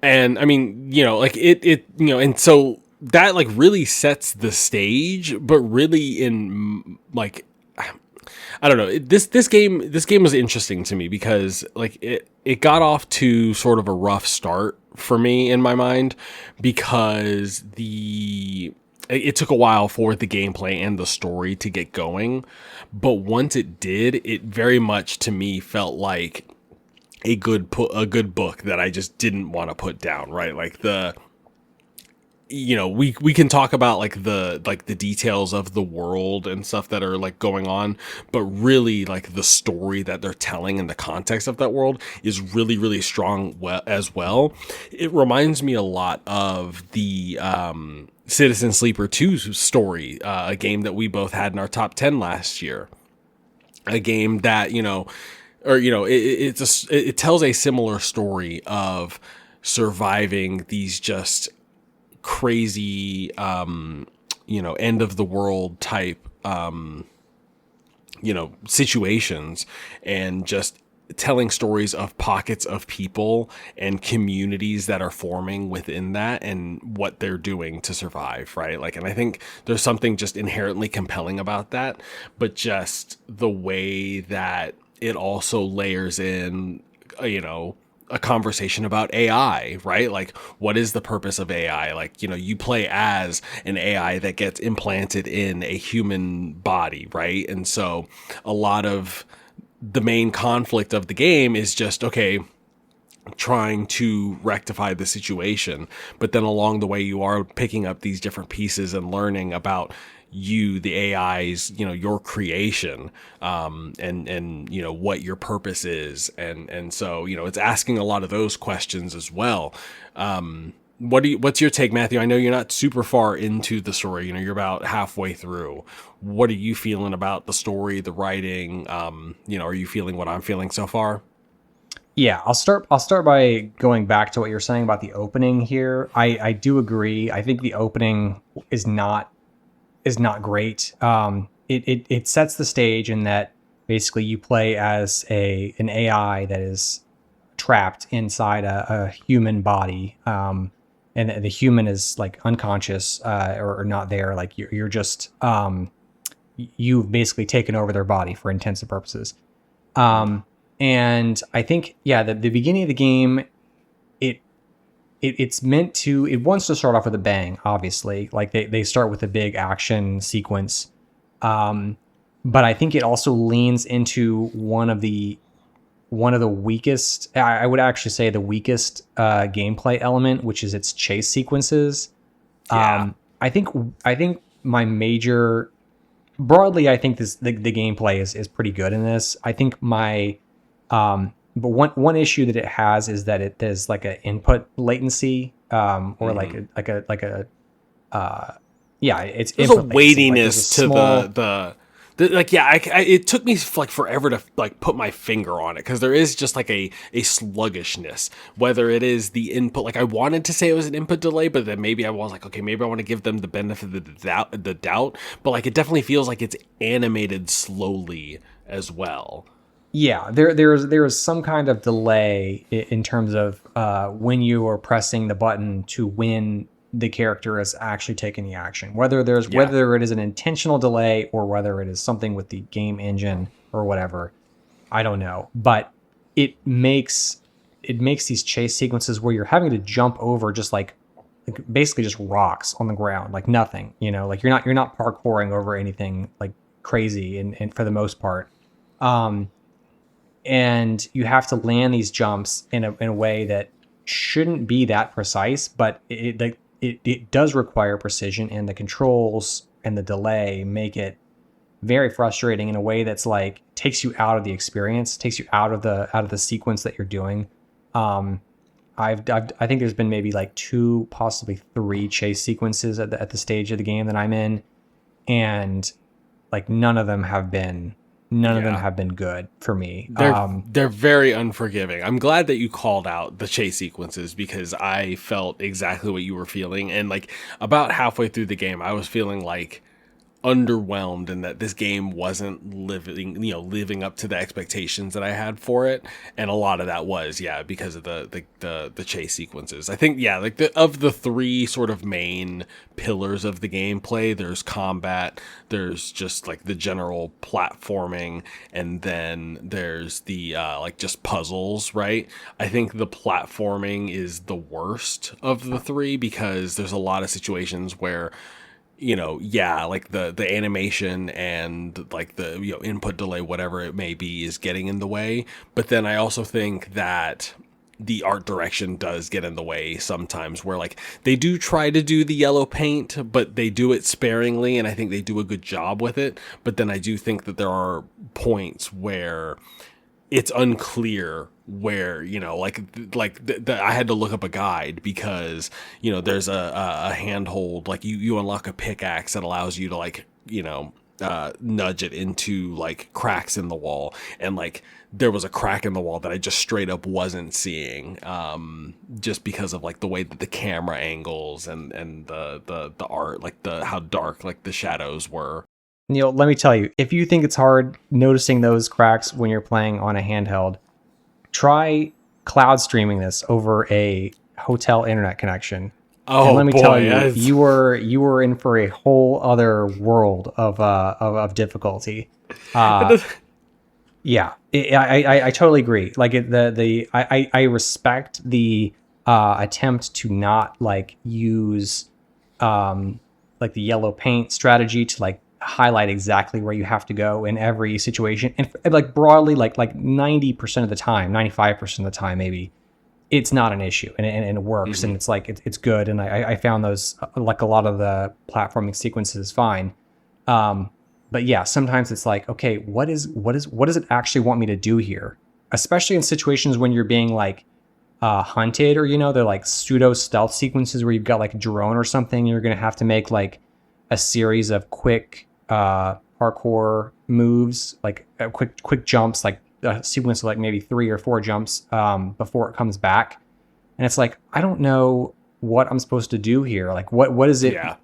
And I mean, like and so that like really sets the stage, but really in like, I don't know, this game was interesting to me because like it got off to sort of a rough start for me in my mind, because it took a while for the gameplay and the story to get going. But once it did, it very much to me felt like a good book that I just didn't want to put down, right? Like we can talk about like the details of the world and stuff that are like going on, but really like the story that they're telling and the context of that world is really, really strong as well. It reminds me a lot of the Citizen Sleeper 2 story, a game that we both had in our top 10 last year. A game that, it tells a similar story of surviving these just crazy, end of the world type, situations, and just telling stories of pockets of people and communities that are forming within that and what they're doing to survive, right? Like, and I think there's something just inherently compelling about that, but just the way that it also layers in, a conversation about AI, right? Like, what is the purpose of AI? Like, you play as an AI that gets implanted in a human body, right? And so a lot of the main conflict of the game is just, okay, trying to rectify the situation, but then along the way you are picking up these different pieces and learning about the AI's, your creation, and what your purpose is, and so it's asking a lot of those questions as well. What's your take, Matthew? I know you're not super far into the story. You're about halfway through. What are you feeling about the story, the writing? Are you feeling what I'm feeling so far? Yeah, I'll start by going back to what you're saying about the opening here. I do agree. I think the opening is not great. It sets the stage in that basically you play as an AI that is trapped inside a human body, and the human is like unconscious, or not there. Like you're just you've basically taken over their body for intents and purposes. And I think, yeah, the beginning of the game, it, it wants to start off with a bang, obviously. Like they start with a big action sequence. But I think it also leans into one of the weakest, I would actually say the weakest gameplay element, which is its chase sequences. Yeah. I think my major, broadly, I think the gameplay is pretty good in this. I think but one issue that it has is that there's like an input latency, or yeah, it's There's a input latency. Like there's a weightiness to small, like, yeah, it took me like forever to like put my finger on it, because there is just like a sluggishness, whether it is the input. Like, I wanted to say it was an input delay, but then maybe I was like, okay, maybe I want to give them the benefit of the doubt, but like it definitely feels like it's animated slowly as well. yeah, there is some kind of delay in terms of when you are pressing the button to when the character is actually taking the action. Yeah. Whether it is an intentional delay or whether it is something with the game engine or whatever, I don't know. But it makes these chase sequences where you're having to jump over just like basically just rocks on the ground, like nothing. Like you're not parkouring over anything like crazy, and for the most part. And you have to land these jumps in a way that shouldn't be that precise, but it does require precision, and the controls and the delay make it very frustrating in a way that's like takes you out of the experience, takes you out of the sequence that you're doing. I think there's been maybe like two, possibly three chase sequences at the stage of the game that I'm in, and like none of them have been good for me. They're very unforgiving. I'm glad that you called out the chase sequences, because I felt exactly what you were feeling, and like about halfway through the game I was feeling like underwhelmed, and that this game wasn't living up to the expectations that I had for it. And a lot of that was, yeah, because of the chase sequences. I think, yeah, like of the three sort of main pillars of the gameplay, there's combat, there's just like the general platforming, and then there's the like just puzzles, right? I think the platforming is the worst of the three, because there's a lot of situations where yeah, like the animation and like the input delay, whatever it may be, is getting in the way. But then I also think that the art direction does get in the way sometimes, where like they do try to do the yellow paint, but they do it sparingly, and I think they do a good job with it. But then I do think that there are points where it's unclear where I had to look up a guide, because there's a handhold, like you unlock a pickaxe that allows you to like nudge it into like cracks in the wall, and like there was a crack in the wall that I just straight up wasn't seeing, just because of like the way that the camera angles and the art, like how dark like the shadows were. Neil, let me tell you, if you think it's hard noticing those cracks when you're playing on a handheld, try cloud streaming this over a hotel internet connection. And Oh let me tell boy, you, you were in for a whole other world of difficulty. Uh, Yeah, I totally agree. Like I respect the attempt to not like use like the yellow paint strategy to like highlight exactly where you have to go in every situation, and like broadly, like 90% of the time, 95% of the time, maybe it's not an issue, and it works, Hmm. and it's like it's good, and I found those like a lot of the platforming sequences fine. Um, but yeah, sometimes it's like, okay, what does it actually want me to do here? Especially in situations when you're being like hunted, or they're like pseudo stealth sequences where you've got like a drone or something. You're gonna have to make like a series of quick parkour moves, like quick jumps, like a sequence of like maybe 3 or 4 jumps before it comes back. And it's like, I don't know what I'm supposed to do here. Like what is it? Yeah.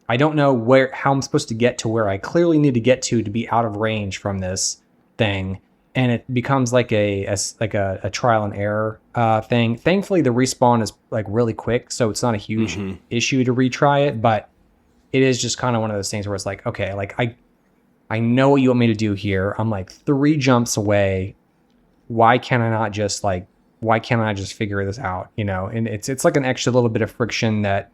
I don't know how I'm supposed to get to where I clearly need to get to be out of range from this thing, and it becomes like a trial and error thing. Thankfully, the respawn is like really quick, so it's not a huge Hmm. issue to retry it. But it is just kind of one of those things where it's like, okay, like I know what you want me to do here. I'm like 3 jumps away. Why can't I not just like why can't I just figure this out? And it's like an extra little bit of friction that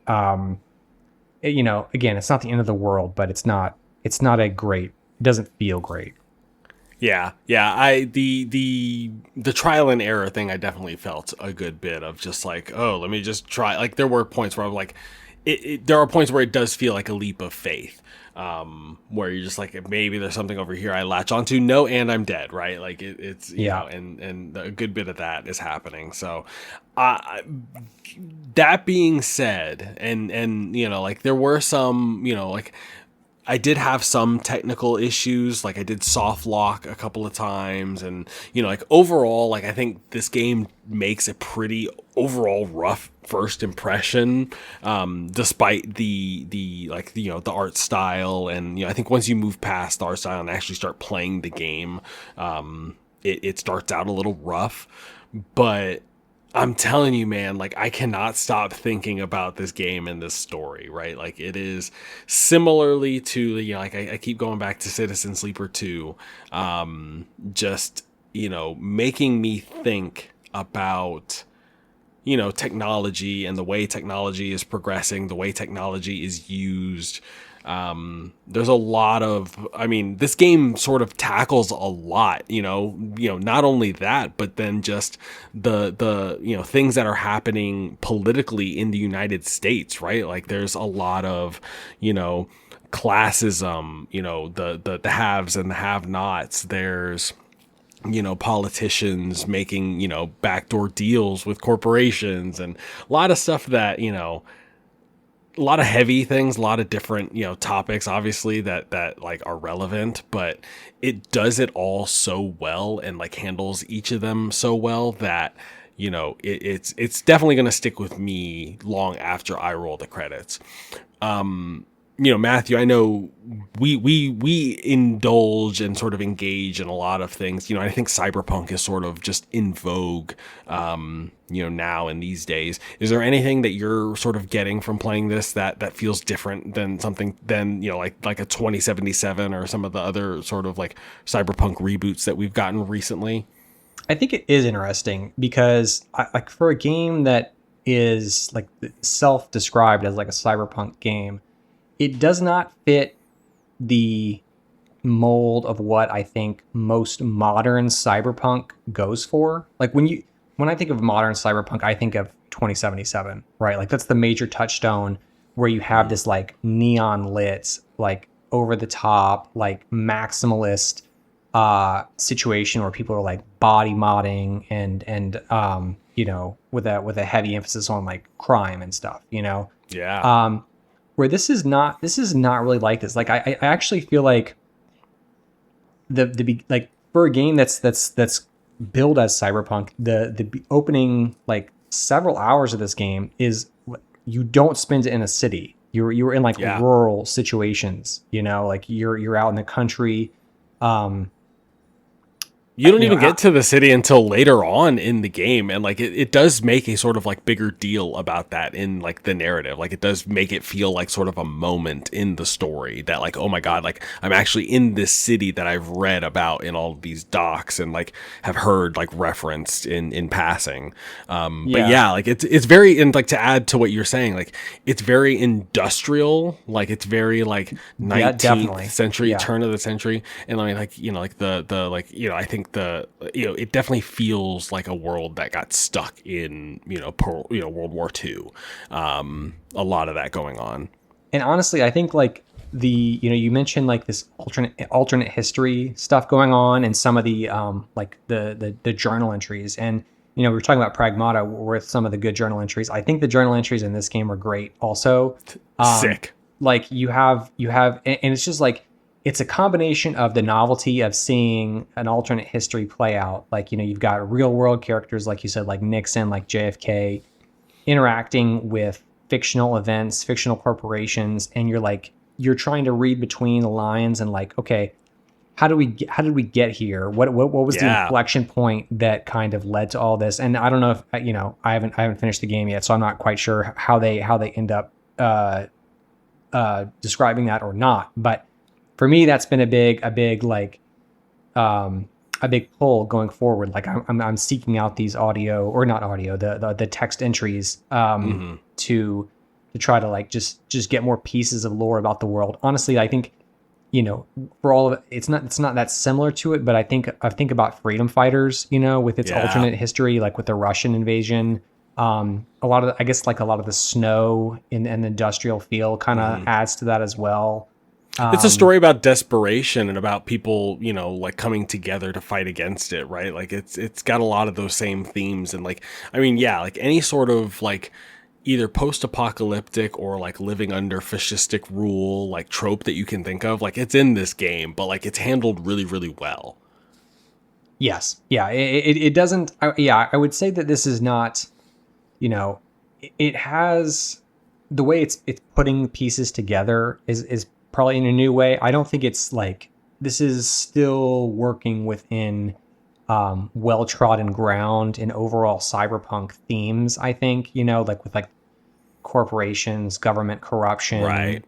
again, it's not the end of the world, but it's not a great, it doesn't feel great. Yeah, yeah. The trial and error thing, I definitely felt a good bit of just like, oh, let me just try. Like there were points where I'm like, there are points where it does feel like a leap of faith, where you're just like, maybe there's something over here I latch onto. No, and I'm dead, right? Like it's Yeah. and a good bit of that is happening. So, uh, that being said, and like there were some, like I did have some technical issues. Like I did soft lock a couple of times, and like overall, like I think this game makes a pretty overall rough first impression, despite the like the art style, and I think once you move past the art style and actually start playing the game, it starts out a little rough, but I'm telling you, man, like I cannot stop thinking about this game and this story, right? Like it is similarly to, like I keep going back to Citizen Sleeper 2, just, making me think about, technology and the way technology is progressing, the way technology is used. There's a lot of, I mean, this game sort of tackles a lot, not only that, but then just the things that are happening politically in the United States, right? Like there's a lot of, classism, the haves and the have-nots. There's, politicians making, backdoor deals with corporations, and a lot of stuff that, a lot of heavy things, a lot of different, topics, obviously that like are relevant, but it does it all so well and like handles each of them so well that, it's definitely going to stick with me long after I roll the credits. Matthew, I know we indulge and sort of engage in a lot of things. I think cyberpunk is sort of just in vogue, now in these days. Is there anything that you're sort of getting from playing this that feels different than something than, like a 2077 or some of the other sort of like cyberpunk reboots that we've gotten recently? I think it is interesting because like for a game that is like self-described as like a cyberpunk game, it does not fit the mold of what I think most modern cyberpunk goes for. Like when I think of modern cyberpunk, I think of 2077, right? Like that's the major touchstone where you have this like neon lit, like over the top, like maximalist situation where people are like body modding and with a heavy emphasis on like crime and stuff. Yeah. Where this is not really like this. Like I actually feel like like for a game that's billed as cyberpunk, the opening like several hours of this game is you don't spend it in a city. You're in like Yeah. rural situations, like you're out in the country. You don't you know, even get to the city until later on in the game, and like it does make a sort of like bigger deal about that in like the narrative. Like it does make it feel like sort of a moment in the story that like, oh my god, like I'm actually in this city that I've read about in all of these docs and like have heard like referenced in passing. But yeah, yeah, like it's very, and like to add to what you're saying, like it's very industrial, like it's very like yeah, 19th definitely. century, Yeah. turn of the century, and I mean like like the like I think it definitely feels like a world that got stuck in World War II. A lot of that going on. And honestly, I think like you mentioned like this alternate history stuff going on, and some of the like the journal entries, and we were talking about Pragmata with some of the good journal entries. I think the journal entries in this game are great also. Sick. Like and it's just like it's a combination of the novelty of seeing an alternate history play out. Like you've got real world characters, like you said, like Nixon, like JFK, interacting with fictional events, fictional corporations, and you're trying to read between the lines and like, okay, how did we get here? What was the Yeah. inflection point that kind of led to all this? And I don't know if I haven't finished the game yet, so I'm not quite sure how they end up describing that or not. But for me, that's been a big like a big pull going forward. Like I'm seeking out these audio, or not audio, the text entries to try to like just get more pieces of lore about the world. Honestly, I think for all of it, it's not that similar to it, but I think about Freedom Fighters, with its alternate history, like with the Russian invasion. A lot of the snow and the industrial feel kind of adds to that as well. It's a story about desperation and about people, like coming together to fight against it, right? Like it's got a lot of those same themes, and like, I mean, yeah, like any sort of like either post-apocalyptic or like living under fascistic rule, like trope that you can think of, like it's in this game, but like it's handled really, really well. Yes. Yeah. It doesn't. I would say that this is not, it has the way it's putting pieces together is probably in a new way. I don't think it's like this is still working within well-trodden ground in overall cyberpunk themes. I think like with like corporations, government corruption, Right.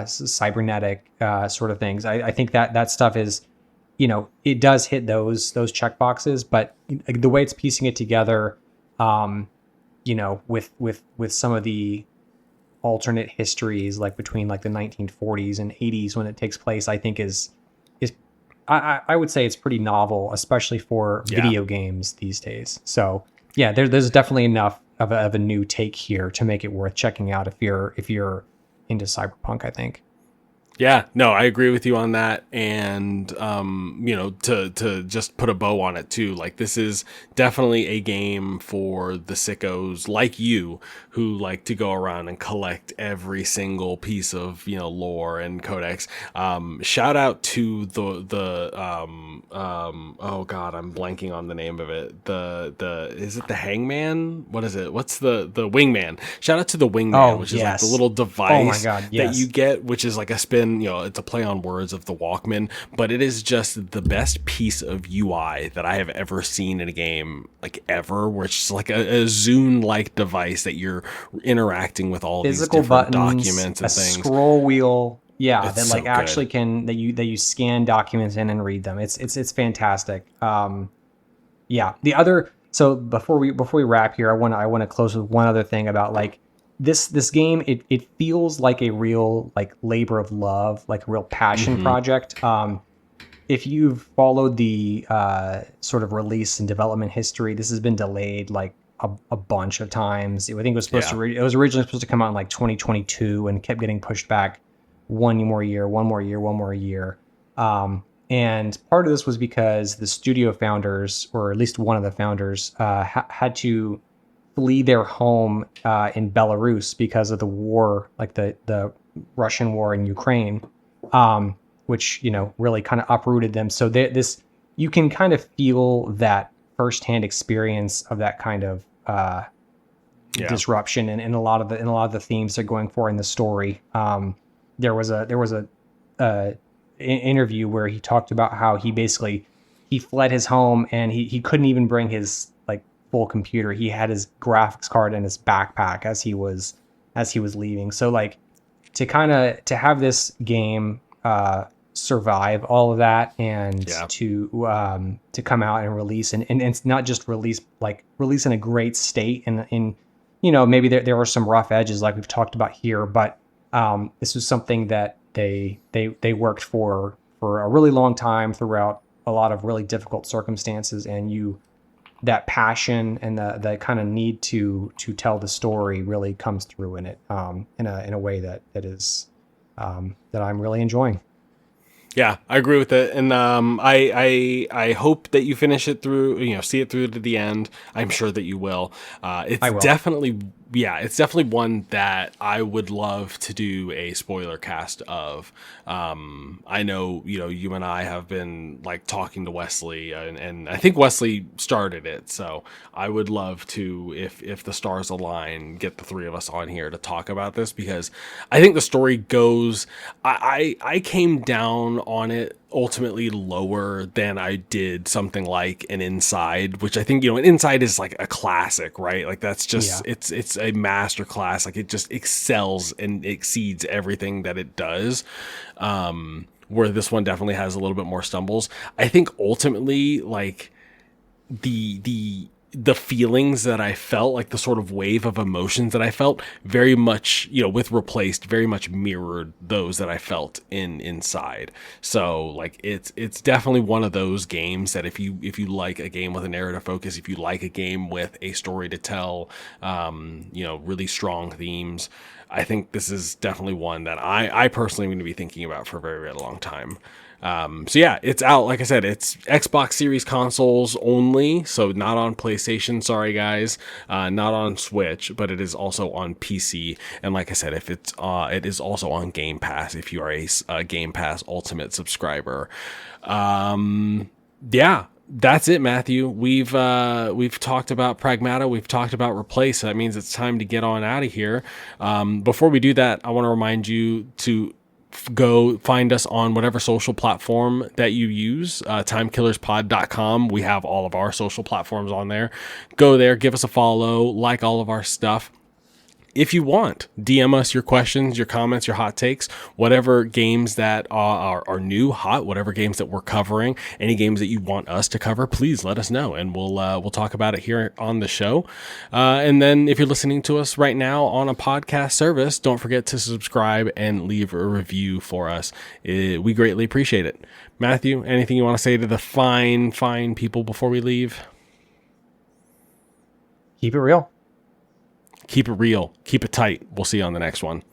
Cybernetic sort of things. I think that stuff is, it does hit those check boxes, but the way it's piecing it together, with some of the alternate histories, like between like the 1940s and 80s when it takes place, I think is I would say it's pretty novel, especially for video games these days. So yeah, there's definitely enough of a new take here to make it worth checking out if you're into cyberpunk, I think. Yeah, no, I agree with you on that. And, to just put a bow on it too, like this is definitely a game for the sickos like you who like to go around and collect every single piece of, lore and codex. Shout out to oh God, I'm blanking on the name of it. Is it the Hangman? What is it? What's the Wingman? Shout out to the Wingman, which is like the little device that you get, which is like a spin. It's a play on words of the Walkman, but it is just the best piece of UI that I have ever seen in a game, like ever, where it's just like a Zune-like device that you're interacting with all physical these different buttons, documents and a things. scroll wheel, that It's like so actually good. that you scan documents in and read them. It's fantastic. The other, so before we wrap here, I want to close with one other thing about like this game. It feels like a real like labor of love, like a real passion project. If you've followed the sort of release and development history, this has been delayed like a bunch of times. I think it was it was originally supposed to come out in like 2022 and kept getting pushed back one more year. And part of this was because the studio founders, or at least one of the founders, had to flee their home in Belarus because of the war, like the Russian war in Ukraine, which really kind of uprooted them. So you can kind of feel that firsthand experience of that kind of disruption, and in a lot of the themes they're going for in the story. There was a interview where he talked about how he he fled his home, and he couldn't even bring his like full computer. He had his graphics card in his backpack as he was leaving. So like to have this game survive all of that, and Yeah. to come out and release, and it's not just release in a great state, and in maybe there were some rough edges like we've talked about here, but this was something that they worked for a really long time throughout a lot of really difficult circumstances, and that passion and the kind of need to tell the story really comes through in it, in a way that is that I'm really enjoying. Yeah, I agree with it, and I hope that you finish it through, see it through to the end. I'm sure that you will. It's I will. definitely, yeah, it's definitely one that I would love to do a spoiler cast of. I know, you and I have been like talking to Wesley, and I think Wesley started it, so I would love to, if the stars align, get the three of us on here to talk about this, because I think the story goes. I came down on it ultimately lower than I did something like an Inside, which I think, an Inside is like a classic, right? Like that's just, Yeah. it's a master class. Like it just excels and exceeds everything that it does. Where this one definitely has a little bit more stumbles. I think ultimately, like the feelings that I felt, like the sort of wave of emotions that I felt, very much, with Replaced, very much mirrored those that I felt in Inside. So like it's definitely one of those games that if you like a game with a narrative focus, if you like a game with a story to tell, really strong themes, I think this is definitely one that I personally am going to be thinking about for a very, very long time. So yeah, it's out. Like I said, it's Xbox Series consoles only, so not on PlayStation. Sorry guys, not on Switch, but it is also on PC. And like I said, it is also on Game Pass if you are a Game Pass Ultimate subscriber. Yeah. That's it, Matthew. We've talked about Pragmata. We've talked about Replace. So that means it's time to get on out of here. Before we do that, I want to remind you to go find us on whatever social platform that you use, timekillerspod.com. We have all of our social platforms on there. Go there, give us a follow, like all of our stuff. If you want, DM us your questions, your comments, your hot takes, whatever games that are new, hot, whatever games that we're covering, any games that you want us to cover, please let us know, and we'll talk about it here on the show. And then if you're listening to us right now on a podcast service, don't forget to subscribe and leave a review for us. We greatly appreciate it. Matthew, anything you want to say to the fine people before we leave? Keep it real. Keep it real. Keep it tight. We'll see you on the next one.